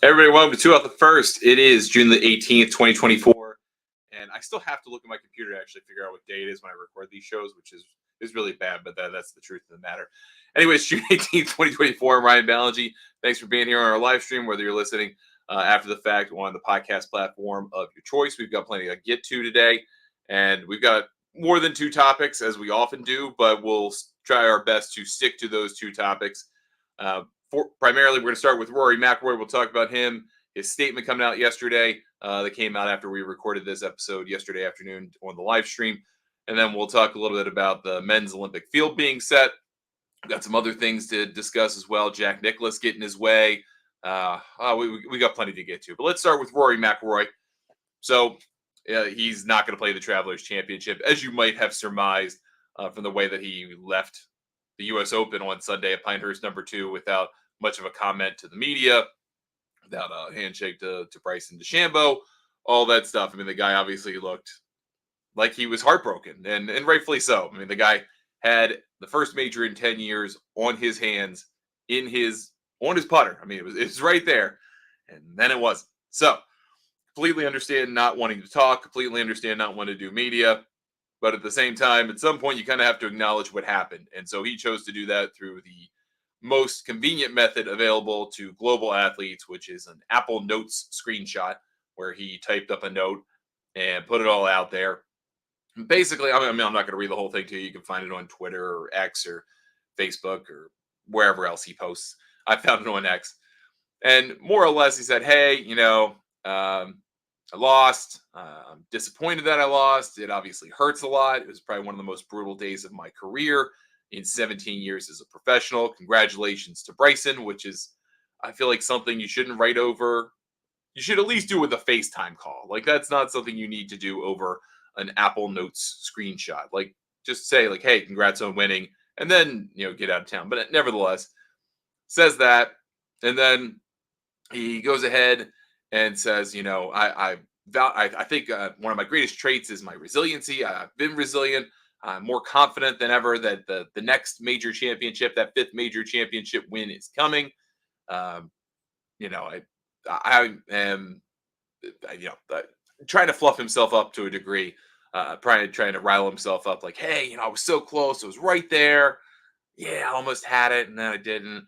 Everybody, welcome to Two Out the First. It is June the 18th, 2024. And I still have to look at my computer to actually figure out what day it is when I record these shows, which is really bad, but that's the truth of the matter. Anyways, June 18th, 2024. I'm Ryan Ballingy. Thanks for being here on our live stream, whether you're listening after the fact or on the podcast platform of your choice. We've got plenty to get to today. And we've got more than two topics, as we often do, but we'll try our best to stick to those two topics. Primarily, we're going to start with Rory McIlroy. We'll talk about him, his statement coming out yesterday that came out after we recorded this episode yesterday afternoon on the live stream. And then we'll talk a little bit about the men's Olympic field being set. We've got some other things to discuss as well. Jack Nicklaus getting his way. We got plenty to get to. But let's start with Rory McIlroy. So he's not going to play the Travelers Championship, as you might have surmised from the way that he left the U.S. Open on Sunday at Pinehurst #2 without much of a comment to the media, without a handshake to Bryson DeChambeau, all that stuff. I mean, the guy obviously looked like he was heartbroken, and rightfully so. I mean, the guy had the first major in 10 years on his hands, on his putter. I mean, it was right there, and then it wasn't. So, completely understand not wanting to talk, completely understand not wanting to do media. But at the same time, at some point, you kind of have to acknowledge what happened. And so he chose to do that through the most convenient method available to global athletes, which is an Apple Notes screenshot where he typed up a note and put it all out there. And basically, I'm not going to read the whole thing to you. You can find it on Twitter or X or Facebook or wherever else he posts. I found it on X. And more or less, he said, hey, I lost. I'm disappointed that I lost. It obviously hurts a lot. It was probably one of the most brutal days of my career in 17 years as a professional. Congratulations to Bryson, which is, I feel like, something you shouldn't write over. You should at least do with a FaceTime call. Like, that's not something you need to do over an Apple Notes screenshot. Like, just say, like, hey, congrats on winning, and then, get out of town. But nevertheless, says that. And then he goes ahead and says, I think one of my greatest traits is my resiliency. I've been resilient. I'm more confident than ever that the next major championship, that fifth major championship win, is coming. I am, trying to fluff himself up to a degree, trying to rile himself up like, hey, I was so close. I was right there. Yeah, I almost had it, and then I didn't.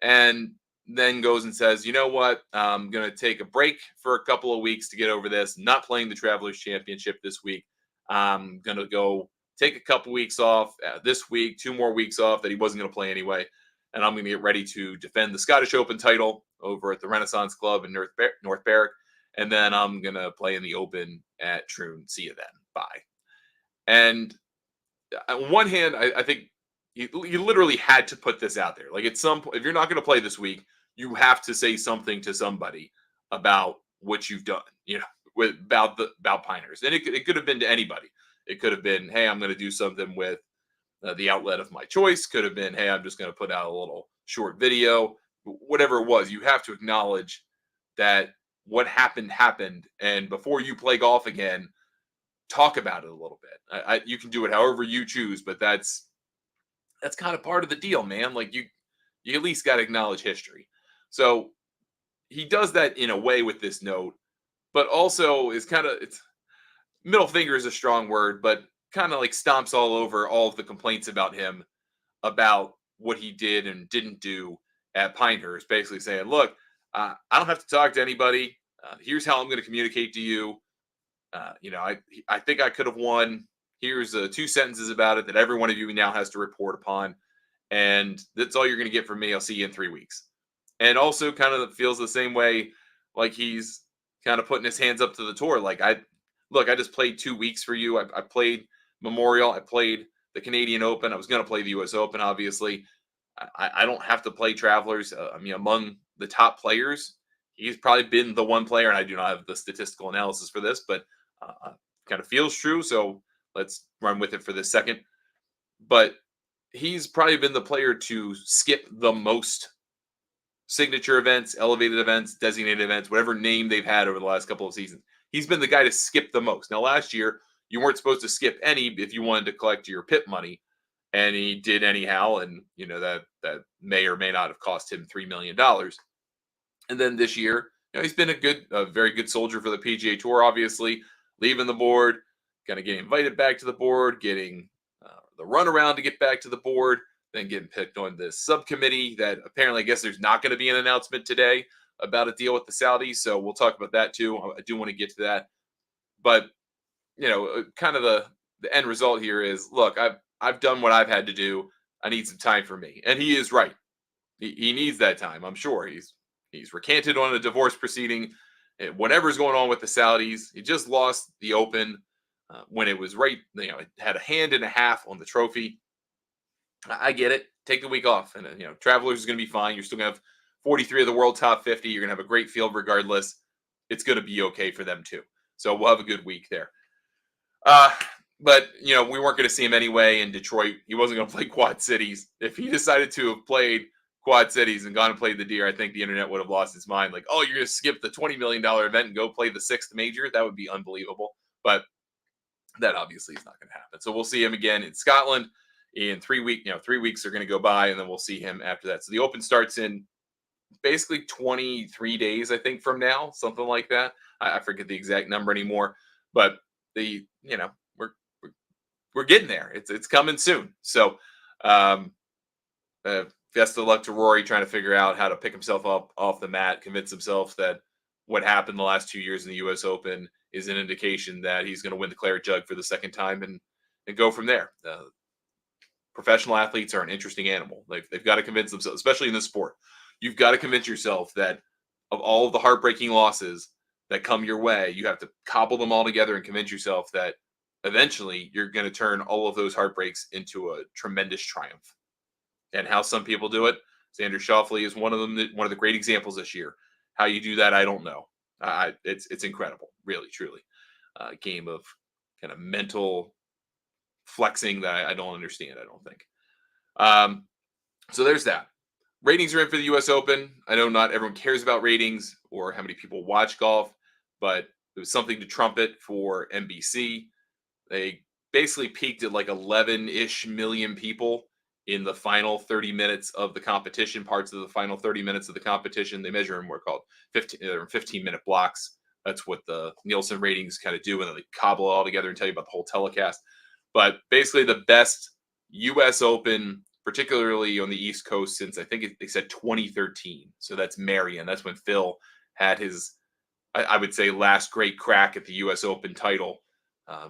And then goes and says, you know what, I'm going to take a break for a couple of weeks to get over this. Not playing the Travelers Championship this week. I'm going to go take a couple weeks off this week, 2 more weeks off that he wasn't going to play anyway. And I'm going to get ready to defend the Scottish Open title over at the Renaissance Club in North Berwick. And then I'm going to play in the Open at Troon. See you then. Bye. And on one hand, I think you literally had to put this out there. Like, at some point, if you're not going to play this week, you have to say something to somebody about what you've done, about Pinehurst. And it could have been to anybody. It could have been, hey, I'm going to do something with the outlet of my choice. Could have been, hey, I'm just going to put out a little short video. Whatever it was, you have to acknowledge that what happened. And before you play golf again, talk about it a little bit. You can do it however you choose, but that's kind of part of the deal, man. Like, you at least got to acknowledge history. So he does that in a way with this note, but also is it's middle finger is a strong word, but kind of like stomps all over all of the complaints about him, about what he did and didn't do at Pinehurst, basically saying, look, I don't have to talk to anybody. Here's how I'm going to communicate to you. I think I could have won. Here's 2 sentences about it that every one of you now has to report upon. And that's all you're going to get from me. I'll see you in 3 weeks. And also kind of feels the same way, like he's kind of putting his hands up to the tour. Like, I just played 2 weeks for you. I played Memorial. I played the Canadian Open. I was going to play the U.S. Open, obviously. I don't have to play Travelers. Among the top players, he's probably been the one player, and I do not have the statistical analysis for this, but kind of feels true. So let's run with it for this second. But he's probably been the player to skip the most signature events, elevated events, designated events, whatever name they've had over the last couple of seasons. He's been the guy to skip the most. Now, last year, you weren't supposed to skip any if you wanted to collect your PIP money, and he did anyhow, and that may or may not have cost him $3 million. And then this year, He's been a very good soldier for the PGA Tour. Obviously, leaving the board, kind of getting invited back to the board, getting the runaround to get back to the board, then getting picked on this subcommittee. That apparently, I guess there's not going to be an announcement today about a deal with the Saudis. So we'll talk about that too. I do want to get to that, but kind of the end result here is, look, I've done what I've had to do. I need some time for me, and he is right. He needs that time. I'm sure he's recanted on a divorce proceeding. Whatever's going on with the Saudis, he just lost the Open when it was right. It had a hand and a half on the trophy. I get it. Take the week off, and Travelers is going to be fine. You're still going to have 43 of the world top 50. You're going to have a great field regardless. It's going to be okay for them too. So we'll have a good week there. But we weren't going to see him anyway in Detroit. He wasn't going to play Quad Cities. If he decided to have played Quad Cities and gone and played the Deer, I think the internet would have lost its mind. Like, oh, you're going to skip the $20 million event and go play the 6th major? That would be unbelievable. But that obviously is not going to happen. So we'll see him again in Scotland in 3 weeks. 3 weeks are going to go by, and then we'll see him after that. So the Open starts in basically 23 days, I think, from now, something like that. I forget the exact number anymore, but we're getting there. It's coming soon. So best of luck to Rory trying to figure out how to pick himself up off the mat, convince himself that what happened the last 2 years in the U.S. Open is an indication that he's going to win the Claret Jug for the second time and go from there. Professional athletes are an interesting animal. They've got to convince themselves, especially in this sport. You've got to convince yourself that of all of the heartbreaking losses that come your way, you have to cobble them all together and convince yourself that eventually you're going to turn all of those heartbreaks into a tremendous triumph. And how some people do it, Xander Schauffele is one of them. One of the great examples this year. How you do that, I don't know. It's incredible, really, truly. A game of kind of mental flexing that I don't understand. I don't think. So there's that. Ratings are in for the U.S. Open. I know not everyone cares about ratings or how many people watch golf, but it was something to trumpet for NBC. They basically peaked at like 11-ish million people in the final 30 minutes of the competition, parts of the final 30 minutes of the competition. They measure in what are called 15-minute blocks. That's what the Nielsen ratings kind of do, and then they cobble it all together and tell you about the whole telecast. But basically the best U.S. Open, particularly on the East Coast, since I think they said 2013. So that's Marion. That's when Phil had his, I would say, last great crack at the U.S. Open title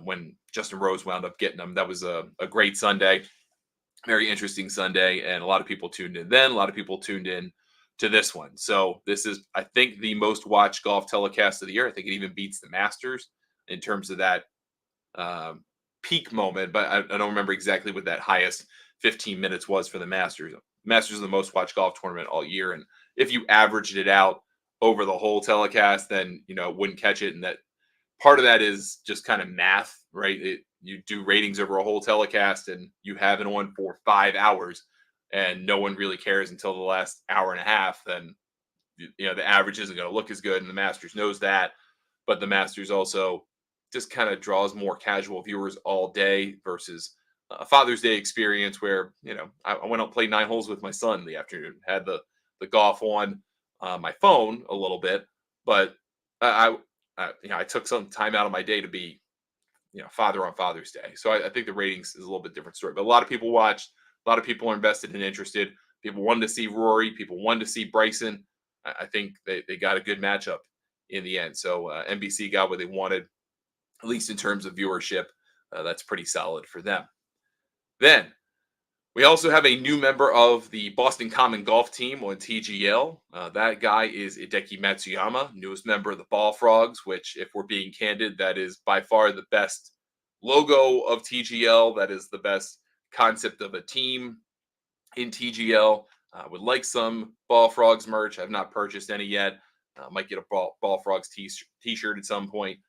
when Justin Rose wound up getting him. That was a great Sunday. Very interesting Sunday, and a lot of people tuned in then. A lot of people tuned in to this one. So this is, I think, the most watched golf telecast of the year. I think it even beats the Masters in terms of that peak moment, but I don't remember exactly what that highest 15 minutes was for the Masters. Masters is the most watched golf tournament all year, and if you averaged it out over the whole telecast, then it wouldn't catch it. And that part of that is just kind of math, right? You do ratings over a whole telecast, and you have it on for 5 hours, and no one really cares until the last hour and a half. Then the average isn't going to look as good, and the Masters knows that. But the Masters also just kind of draws more casual viewers all day versus a Father's Day experience where I went out and played 9 holes with my son in the afternoon, had the golf on my phone a little bit, but I took some time out of my day to be father on Father's Day. So I think the ratings is a little bit different story, but a lot of people watched, a lot of people are invested and interested. People wanted to see Rory, people wanted to see Bryson. I think they got a good matchup in the end. So NBC got what they wanted, at least in terms of viewership. That's pretty solid for them. Then we also have a new member of the Boston Common Golf team on TGL. That guy is Hideki Matsuyama, newest member of the Ballfrogs, which, if we're being candid, that is by far the best logo of TGL. That is the best concept of a team in TGL. I would like some Ballfrogs merch. I've not purchased any yet. Might get a Ballfrogs t-shirt at some point,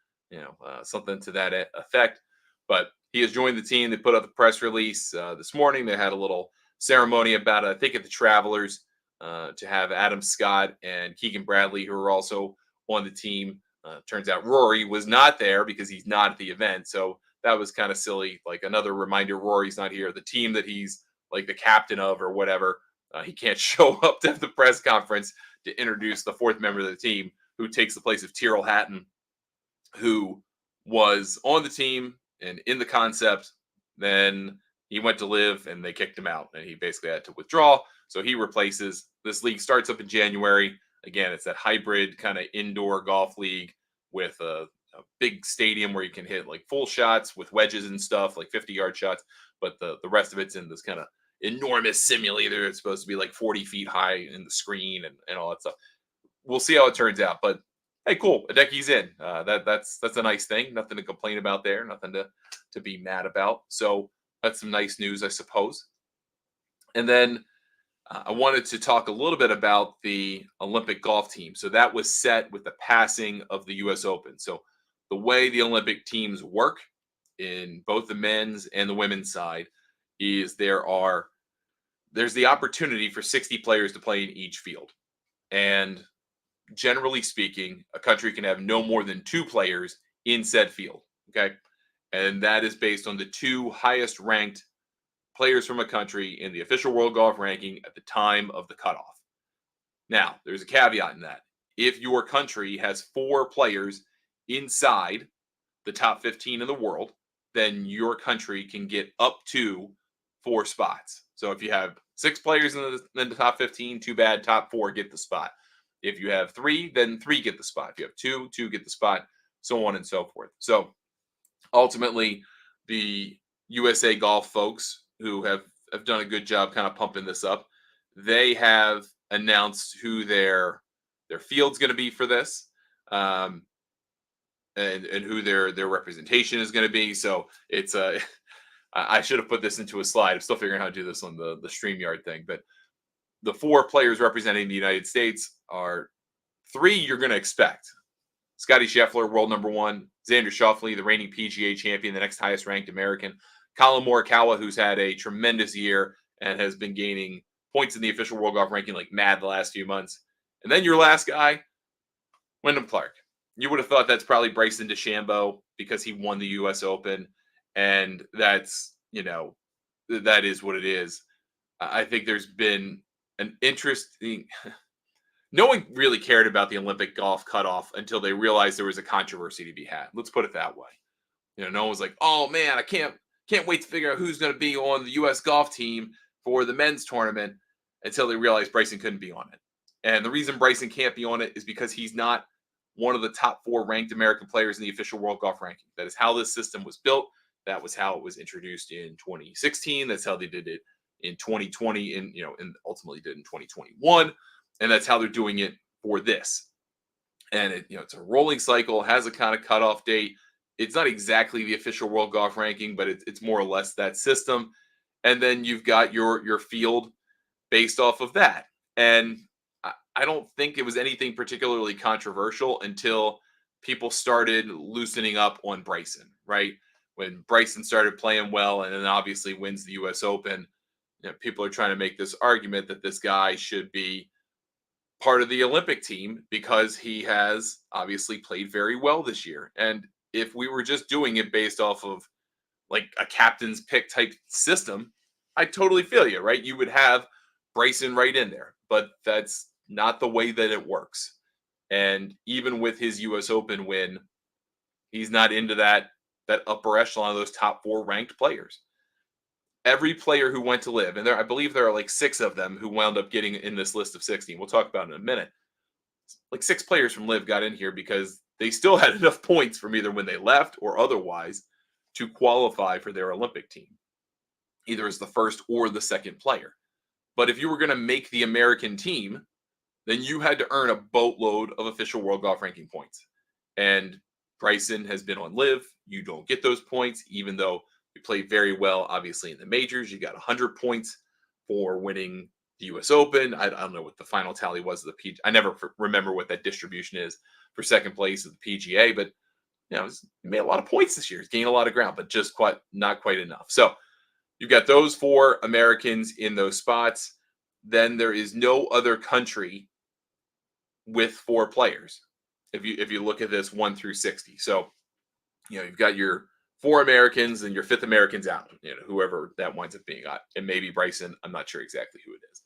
something to that effect. But he has joined the team. They put out the press release this morning. They had a little ceremony about it, I think, at the Travelers to have Adam Scott and Keegan Bradley, who are also on the team. Turns out Rory was not there because he's not at the event. So that was kind of silly. Like another reminder, Rory's not here. The team that he's like the captain of or whatever, he can't show up to the press conference to introduce the 4th member of the team, who takes the place of Tyrrell Hatton, who was on the team and in the concept. Then he went to live and they kicked him out and he basically had to withdraw. So he replaces. This league starts up in January. Again, it's that hybrid kind of indoor golf league with a big stadium where you can hit like full shots with wedges and stuff, like 50-yard shots. But the rest of it's in this kind of enormous simulator. It's supposed to be like 40 feet high in the screen and all that stuff. We'll see how it turns out. But hey, cool. Hideki's in. That's a nice thing. Nothing to complain about there. Nothing to be mad about. So that's some nice news, I suppose. And then I wanted to talk a little bit about the Olympic golf team. So that was set with the passing of the U.S. Open. So the way the Olympic teams work in both the men's and the women's side is there's the opportunity for 60 players to play in each field. And generally speaking, a country can have no more than 2 players in said field. Okay. And that is based on the 2 highest ranked players from a country in the official world golf ranking at the time of the cutoff. Now, there's a caveat in that. If your country has 4 players inside the top 15 in the world, then your country can get up to 4 spots. So if you have 6 players in the top 15, too bad, top 4 get the spot. If you have 3, then 3 get the spot. If you have 2, 2 get the spot, so on and so forth. So ultimately, the USA Golf folks who have done a good job kind of pumping this up, they have announced who their field's going to be for this, and who their representation is going to be. So it's I should have put this into a slide. I'm still figuring out how to do this on the StreamYard thing, but the 4 players representing the United States are 3 you're going to expect. Scotty Scheffler, world number 1. Xander Schauffele, the reigning PGA champion, the next highest ranked American. Colin Morikawa, who's had a tremendous year and has been gaining points in the official world golf ranking like mad the last few months. And then your last guy, Wyndham Clark. You would have thought that's probably Bryson DeChambeau because he won the U.S. Open. And that's, that is what it is. I think there's been an interesting... No one really cared about the Olympic golf cutoff until they realized there was a controversy to be had. Let's put it that way. No one was like, oh man, I can't wait to figure out who's going to be on the U.S. golf team for the men's tournament, until they realized Bryson couldn't be on it. And the reason Bryson can't be on it is because he's not one of the top 4 ranked American players in the official world golf ranking. That is how this system was built. That was how it was introduced in 2016. That's how they did it in 2020 and ultimately did in 2021. And that's how they're doing it for this. And it's a rolling cycle, has a kind of cutoff date. It's not exactly the official world golf ranking, but it's more or less that system. And then you've got your field based off of that. And I don't think it was anything particularly controversial until people started loosening up on Bryson, right? When Bryson started playing well and then obviously wins the U.S. Open, people are trying to make this argument that this guy should be part of the Olympic team because he has obviously played very well this year. And if we were just doing it based off of like a captain's pick type system, I totally feel you, right? You would have Bryson right in there, but that's not the way that it works. And even with his U.S. Open win, he's not into that upper echelon of those top 4 ranked players. Every player who went to live, and I believe there are like 6 of them who wound up getting in this list of 16. We'll talk about it in a minute. Like 6 players from live got in here because they still had enough points from either when they left or otherwise to qualify for their Olympic team, either as the first or the second player. But if you were going to make the American team, then you had to earn a boatload of official world golf ranking points. And Bryson has been on live. You don't get those points, even though you played very well, obviously, in the majors. You got 100 points for winning the U.S. Open. I don't know what the final tally was of the PGA. I never remember what that distribution is for second place of the PGA, but he made a lot of points this year. He's gained a lot of ground, but just not quite enough. So you've got those 4 Americans in those spots. Then there is no other country with 4 players. If you look at this 1 through 60. So, you've got your 4 Americans and your 5th American's out, whoever that winds up being. And maybe Bryson, I'm not sure exactly who it is.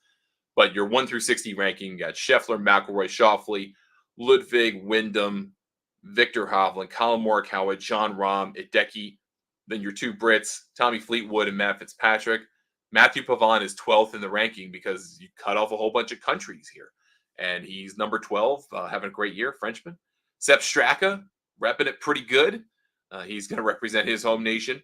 But your 1 through 60 ranking, you got Scheffler, McIlroy, Schauffele, Ludwig, Wyndham, Victor Hovland, Colin Morikawa, John Rahm, Hideki. Then your two Brits, Tommy Fleetwood and Matt Fitzpatrick. Matthew Pavon is 12th in the ranking because you cut off a whole bunch of countries here. And he's number 12, having a great year, Frenchman. Sepp Straka, repping it pretty good. He's going to represent his home nation.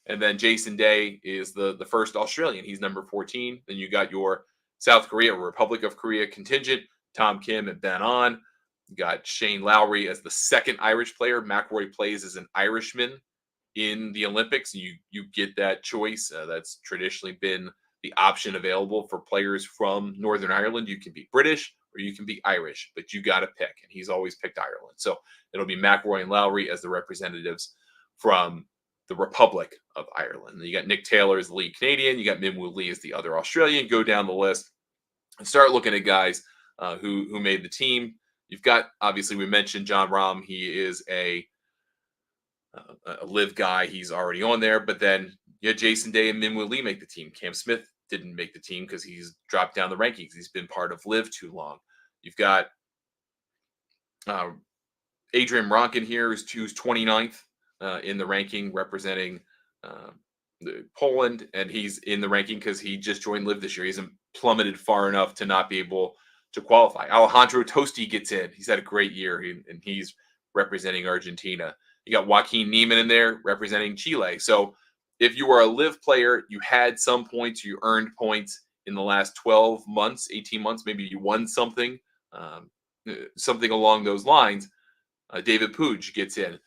And then Jason Day is the first Australian. He's number 14. Then you got your South Korea, Republic of Korea contingent, Tom Kim and Ben On. You got Shane Lowry as the second Irish player. McIlroy plays as an Irishman in the Olympics. You get that choice. That's traditionally been the option available for players from Northern Ireland. You can be British or you can be Irish, but you got to pick. And he's always picked Ireland. So it'll be McIlroy and Lowry as the representatives from the Republic of Ireland. You got Nick Taylor as the lead Canadian. You got Minwoo Lee as the other Australian. Go down the list and start looking at guys who made the team. You've got, obviously, we mentioned John Rahm. He is a live guy. He's already on there. But then you had Jason Day and Minwoo Lee make the team. Cam Smith didn't make the team because he's dropped down the rankings. He's been part of live too long. You've got Adrian Ronkin here, who's 29th in the ranking, representing Poland. And he's in the ranking because he just joined live this year. He hasn't plummeted far enough to not be able to qualify. Alejandro Tosti gets in. He's had a great year, and he's representing Argentina. You got Joaquin Niemann in there representing Chile. So if you were a live player, you had some points, you earned points in the last 12 months, 18 months, maybe you won something, something along those lines. David Puig gets in.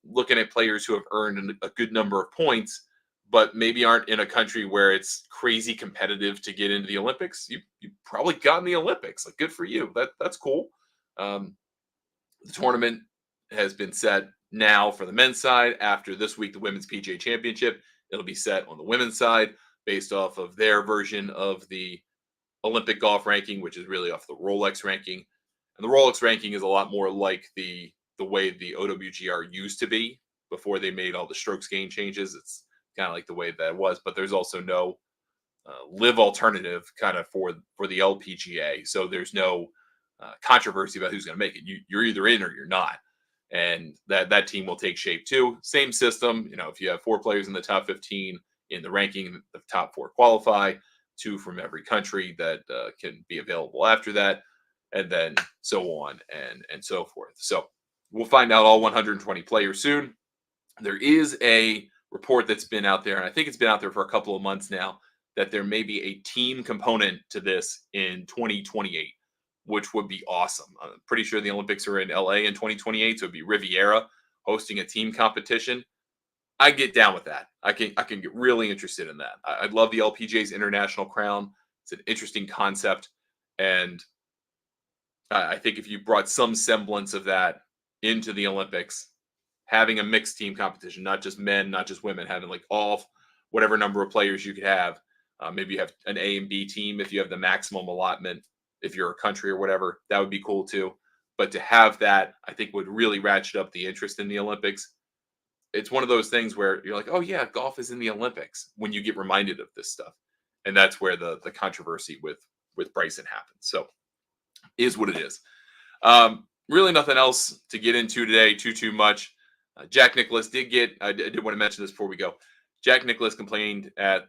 Looking at players who have earned a good number of points, but maybe aren't in a country where it's crazy competitive to get into the Olympics. You probably got in the Olympics. Like, good for you. That's cool. The tournament has been set now for the men's side. After this week, the Women's PGA Championship, it'll be set on the women's side based off of their version of the Olympic golf ranking, which is really off the Rolex ranking. And the Rolex ranking is a lot more like the way the OWGR used to be before they made all the strokes gain changes. It's kind of like the way that was, but there's also no live alternative kind of for the LPGA. So there's no controversy about who's going to make it. You're either in or you're not. And that team will take shape too. Same system. If you have 4 players in the top 15 in the ranking, the top 4 qualify, 2 from every country that can be available after that, and then so on and so forth. So we'll find out all 120 players soon. There is a report that's been out there, and I think it's been out there for a couple of months now, that there may be a team component to this in 2028. Which would be awesome. I'm pretty sure the Olympics are in LA in 2028, so it'd be Riviera hosting a team competition. I get down with that. I can get really interested in that. I love the LPGA's International Crown. It's an interesting concept, and I think if you brought some semblance of that into the Olympics, having a mixed team competition, not just men, not just women, having like all whatever number of players you could have. Maybe you have an A and B team if you have the maximum allotment. If you're a country or whatever, that would be cool too. But to have that, I think would really ratchet up the interest in the Olympics. It's one of those things where you're like, oh yeah, golf is in the Olympics when you get reminded of this stuff. And that's where the controversy with Bryson happens. So is what it is. Really nothing else to get into today too much. Jack Nicklaus I did want to mention this before we go. Jack Nicklaus complained at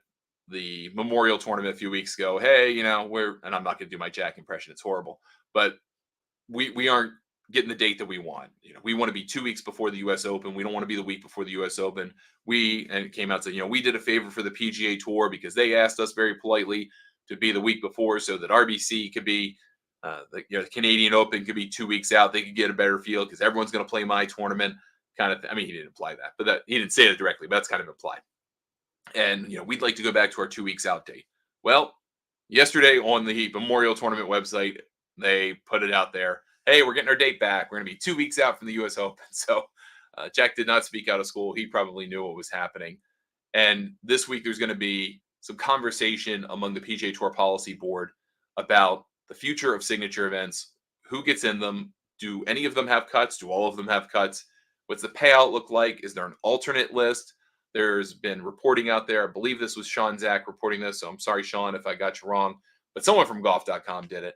the Memorial Tournament a few weeks ago. Hey, and I'm not going to do my Jack impression. It's horrible, but we aren't getting the date that we want. We want to be 2 weeks before the U.S. Open. We don't want to be the week before the U.S. Open. And it came out and said, we did a favor for the PGA Tour because they asked us very politely to be the week before so that RBC could be, the Canadian Open could be 2 weeks out. They could get a better feel because everyone's going to play my tournament. Kind of. I mean, he didn't imply that, but he didn't say it directly. But that's kind of implied. And, we'd like to go back to our 2 weeks out date. Well, yesterday on the Memorial Tournament website, they put it out there. Hey, we're getting our date back. We're going to be 2 weeks out from the U.S. Open. So Jack did not speak out of school. He probably knew what was happening. And this week, there's going to be some conversation among the PGA Tour Policy Board about the future of signature events. Who gets in them? Do any of them have cuts? Do all of them have cuts? What's the payout look like? Is there an alternate list? There's been reporting out there. I believe this was Sean Zach reporting this. So I'm sorry, Sean, if I got you wrong. But someone from golf.com did it.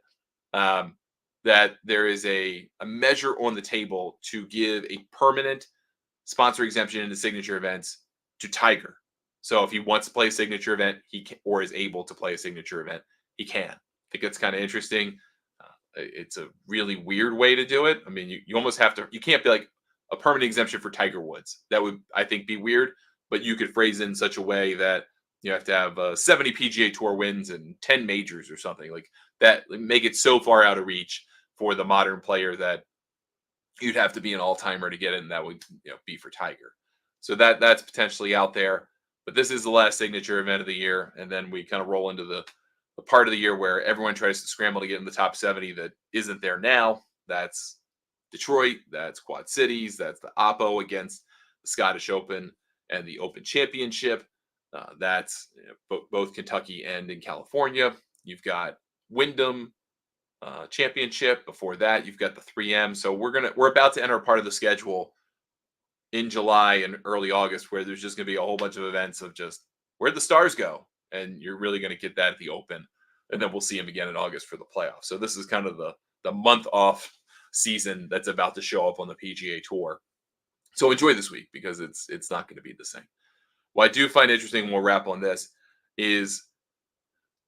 that there is a measure on the table to give a permanent sponsor exemption into signature events to Tiger. So if he wants to play a signature event, he can, or is able to play a signature event, he can. I think it's kind of interesting. It's a really weird way to do it. I mean, you almost have to, you can't be like a permanent exemption for Tiger Woods. That would, I think, be weird, but you could phrase it in such a way that you have to have 70 PGA Tour wins and 10 majors or something like that. Make it so far out of reach for the modern player that you'd have to be an all-timer to get it, and that would be for Tiger. So that's potentially out there. But this is the last signature event of the year, and then we kind of roll into the part of the year where everyone tries to scramble to get in the top 70 that isn't there now. That's Detroit, that's Quad Cities, that's the Oppo against the Scottish Open and the Open Championship. That's both Kentucky and in California. You've got Wyndham Championship. Before that, you've got the 3M. So we're about to enter a part of the schedule in July and early August where there's just going to be a whole bunch of events of just where'd the stars go, and you're really going to get that at the Open, and then we'll see him again in August for the playoffs. So this is kind of the month off season that's about to show up on the PGA Tour. So enjoy this week because it's not going to be the same. What I do find interesting, and we'll wrap on this, is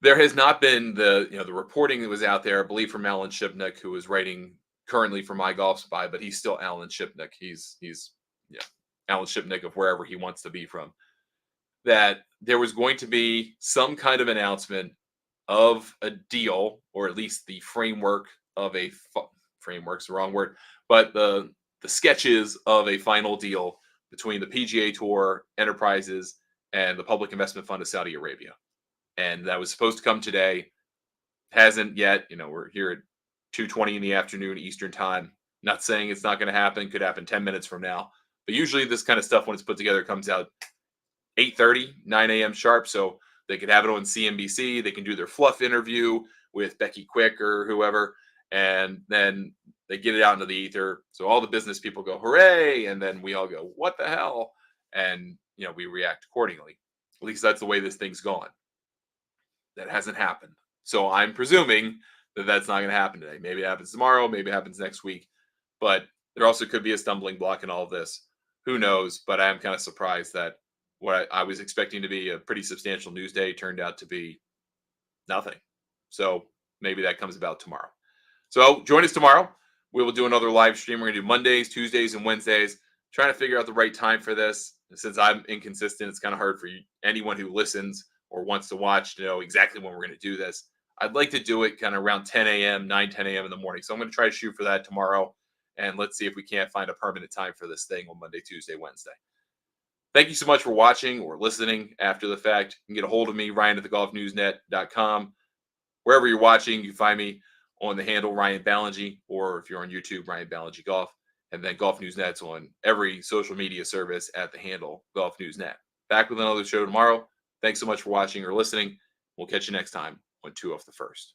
there has not been the reporting that was out there, I believe, from Alan Shipnuck, who is writing currently for My Golf Spy, but he's still Alan Shipnuck. He's Alan Shipnuck of wherever he wants to be from. That there was going to be some kind of announcement of a deal, or at least the framework of a framework's the wrong word, but the sketches of a final deal between the PGA Tour Enterprises and the Public Investment Fund of Saudi Arabia. And that was supposed to come today. Hasn't yet. We're here at 2:20 in the afternoon Eastern time. Not saying it's not going to happen. Could happen 10 minutes from now. But usually this kind of stuff, when it's put together, comes out 8:30, 9 a.m. sharp. So they could have it on CNBC. They can do their fluff interview with Becky Quick or whoever. And then they get it out into the ether. So all the business people go, hooray. And then we all go, what the hell? And, we react accordingly. At least that's the way this thing's gone. That hasn't happened. So I'm presuming that that's not going to happen today. Maybe it happens tomorrow. Maybe it happens next week. But there also could be a stumbling block in all of this. Who knows? But I am kind of surprised that what I was expecting to be a pretty substantial news day turned out to be nothing. So maybe that comes about tomorrow. So join us tomorrow. We will do another live stream. We're going to do Mondays, Tuesdays, and Wednesdays. Trying to figure out the right time for this. Since I'm inconsistent, it's kind of hard for anyone who listens or wants to watch to know exactly when we're going to do this. I'd like to do it kind of around 10 a.m., 9, 10 a.m. in the morning. So I'm going to try to shoot for that tomorrow. And let's see if we can't find a permanent time for this thing on Monday, Tuesday, Wednesday. Thank you so much for watching or listening after the fact. You can get a hold of me, Ryan at thegolfnewsnet.com. Wherever you're watching, you find me on the handle Ryan Ballingy, or if you're on YouTube, Ryan Ballingy Golf. And then Golf News Net's on every social media service at the handle Golf News Net. Back with another show tomorrow. Thanks so much for watching or listening. We'll catch you next time on 2 Off the First.